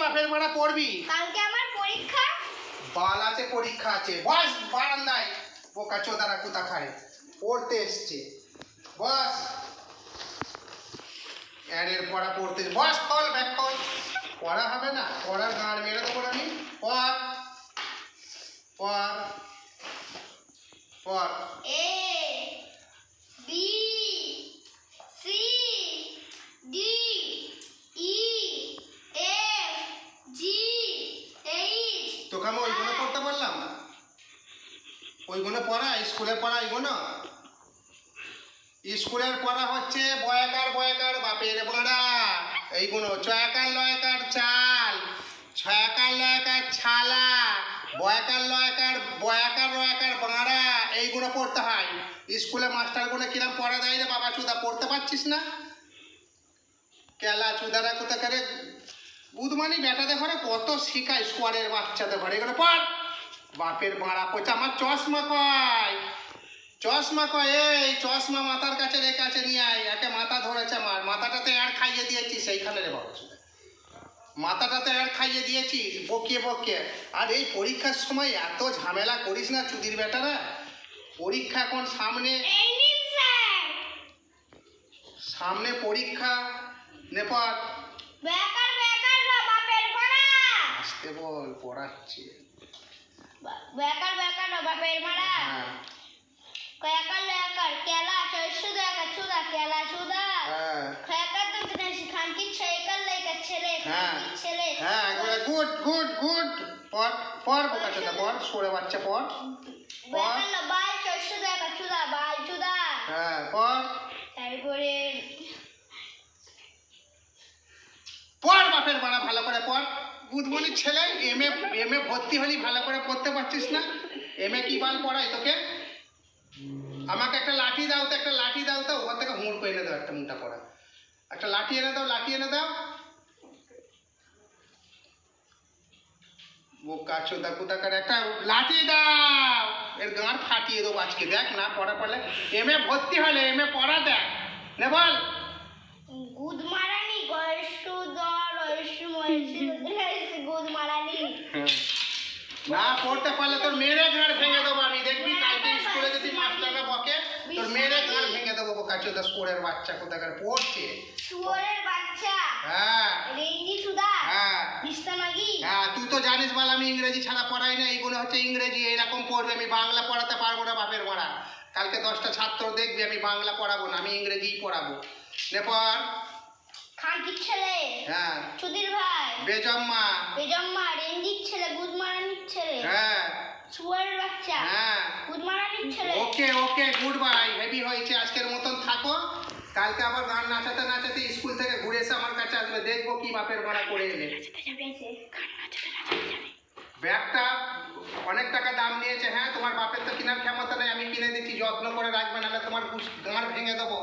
বাপের ভাড়া পড়বি? কালকে আমার পরীক্ষা। বাল আছে, পরীক্ষা আছে। বস বারান্দায়, বোকা চোদারা কুতা খায়, পড়তে এসছে। বস, এর পড়া পড়তে বস, খোল ব্যাগ খোল। পড়া হবে না, পড়ার গাঁড় মেরে দেবো আমি। পড় পড় পড়। A B C D E F G H। তোকে আমি ওইগুলো পড়তে বললাম? ওইগুলো পড়া স্কুলে পড়া? এইগুলো স্কুলের পড়া হচ্ছে বয়াকার বয়াকার বাপের ভাড়া। এইগুলো চয়াকার লয়াকার চাল, ছয়াকার লয়াকার ছালা, বয়াকার লয়াকার বয়াকার লয়াকার ভাড়া, এইগুলো পড়তে হয়। স্কুলে মাস্টারগুলো কিরম পড়া দেয় রে বাবা চুদা, পড়তে পারছিস না? কেলা চুদারা কোথা করে বুধমানি বেটাদের ঘরে কত শিখায়, স্কোয়ারের বাচ্চাদের ঘরে এগুলো পড়। বাপের ভাড়া পড়ছে। আমার চশমা কয়, চশমা কয়? এই চশমা মাথার কাছে রে, কাছে নিয়ে আয়। একে মাথা ধরেছে আমার, মাথাটাতে আর খাইয়ে দিয়েছিস সেইখানে রে বাবা, মাথাটাতে আর খাইয়ে দিয়েছিস বকিয়ে বকিয়ে। আর এই পরীক্ষার সময় এত ঝামেলা করিস না চুদির বেটারা। পরীক্ষা এখন সামনে, সামনে পরীক্ষা। নেপাল বেকার বেকার না বাপের ভাড়া। আসতে বল, পড়াচ্ছি। বেকার বেকার না বাপের ভাড়া। হ্যাঁ কয়াকার লয়াকার কেলা চৈশুদা একা চুদা কেলা চুদা। হ্যাঁ খয়াকার তো জানিস খানকি ছেলেকার লাইকা ছেলে হ্যাঁ খানকি ছেলে। হ্যাঁ, গুড গুড গুড। পড় পড় বোকা চোদা, পড় সরে বাচ্চা, পড় পড়। বেকার না বাল চৈশুদা একা চুদা বাল চুদা। হ্যাঁ পড় তারপরে পড় বাপের বাড়া, ভালো করে পড়। বুধবনির ছেলে, এম এ ভর্তি হলি, ভালো করে পড়তে পারছিস না? এম এ কি বাল পড়াই তোকে? আমাকে একটা লাঠি দাও তো, একটা লাঠি দাও তো, ওখান থেকে হুঁড় করে এনে দাও একটা মোটা পড়া। একটা লাঠি এনে দাও, লাঠি এনে দাও। বোকা চোদা কোথাকার, একটা লাঠি দাও। এর গাঁড় ফাটিয়ে দেবো আজকে। দেখ না পড়া পড়লে, এম এ ভর্তি হলে এম এ পড়া দেখ। নে বল। গুদ মারানি গয়সু দর গয়সু ময়সু গুদ মারানি। না পড়তে পারলে তোর মেরে গাঁড় ভেঙে দেবো আমি, দেখবি কালকে স্কুলে যদি মাস্টাররা বকে তোর মেরে গাঁড় ভেঙে দেবো। বোকা চোদা স্কুলের বাচ্চা কোথাকার পড়ছে। শুয়োরের বাচ্চা। হ্যাঁ রেঙ্গি সুদা। হ্যাঁ বিস্তামাগি। হ্যাঁ, তুই তো জানিস বল আমি ইংরেজি ছাড়া পড়াই না। এইগুলো হচ্ছে ইংরেজি, এইরকম পড়বে। আমি বাংলা পড়াতে পারবো না বাপের মারা। কালকে 10টা ছাত্র দেখবি, আমি বাংলা পড়াবো না, আমি ইংরেজিই পড়াবো। নেপর খানকির ছেলে। হ্যাঁ চুদির ভাই। বেজম্মা। বেজম্মা রেঙ্গির ছেলে গুদ মারানির ছেলে। হ্যাঁ শুয়োরের বাচ্চা। হ্যাঁ গুদ মারানির ছেলে। ওকে ওকে, গুড বাই। হেভি হয়েছে আজকের মতন, থাকো। কালকে আবার গান নাচাতে নাচাতে স্কুল থেকে ঘুরে এসে আমার কাছে আসবে, দেখবো কি বাপের ভাড়া করে এলে। ব্যাগটা অনেক টাকা দাম নিয়েছে। হ্যাঁ, তোমার বাপের তো কেনার ক্ষমতা নেই, আমি কিনে দিচ্ছি, যত্ন করে রাখবে, নাহলে তোমার গাঁড় ভেঙে দেবো।